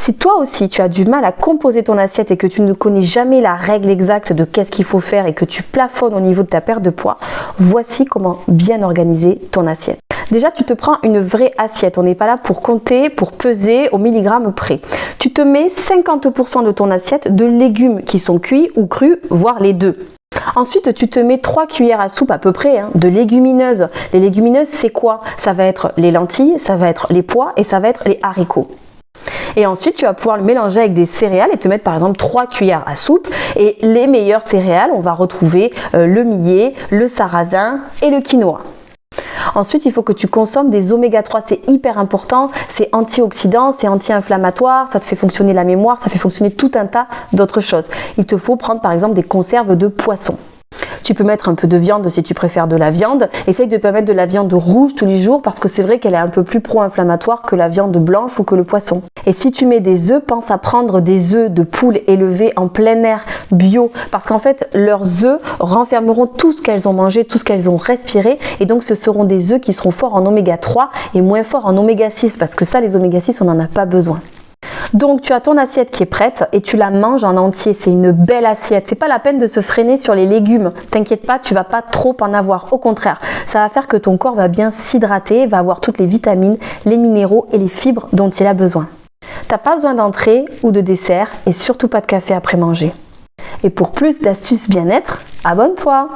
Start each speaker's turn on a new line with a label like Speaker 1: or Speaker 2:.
Speaker 1: Si toi aussi tu as du mal à composer ton assiette et que tu ne connais jamais la règle exacte de qu'est-ce qu'il faut faire et que tu plafonnes au niveau de ta perte de poids, voici comment bien organiser ton assiette. Déjà, tu te prends une vraie assiette. On n'est pas là pour compter, pour peser au milligramme près. Tu te mets 50% de ton assiette de légumes qui sont cuits ou crus, voire les deux. Ensuite, tu te mets 3 cuillères à soupe à peu près de légumineuses. Les légumineuses, c'est quoi? Ça va être les lentilles, ça va être les pois et ça va être les haricots. Et ensuite, tu vas pouvoir le mélanger avec des céréales et te mettre par exemple 3 cuillères à soupe. Et les meilleures céréales, on va retrouver le millet, le sarrasin et le quinoa. Ensuite, il faut que tu consommes des oméga 3, c'est hyper important, c'est antioxydant, c'est anti-inflammatoire, ça te fait fonctionner la mémoire, ça fait fonctionner tout un tas d'autres choses. Il te faut prendre par exemple des conserves de poisson. Tu peux mettre un peu de viande si tu préfères de la viande. Essaye de ne pas mettre de la viande rouge tous les jours parce que c'est vrai qu'elle est un peu plus pro-inflammatoire que la viande blanche ou que le poisson. Et si tu mets des œufs, pense à prendre des œufs de poule élevés en plein air bio parce qu'en fait leurs œufs renfermeront tout ce qu'elles ont mangé, tout ce qu'elles ont respiré et donc ce seront des œufs qui seront forts en oméga 3 et moins forts en oméga 6 parce que ça les oméga 6 on n'en a pas besoin. Donc tu as ton assiette qui est prête et tu la manges en entier, c'est une belle assiette, c'est pas la peine de se freiner sur les légumes, t'inquiète pas, tu vas pas trop en avoir, au contraire, ça va faire que ton corps va bien s'hydrater, va avoir toutes les vitamines, les minéraux et les fibres dont il a besoin. T'as pas besoin d'entrée ou de dessert et surtout pas de café après manger. Et pour plus d'astuces bien-être, abonne-toi!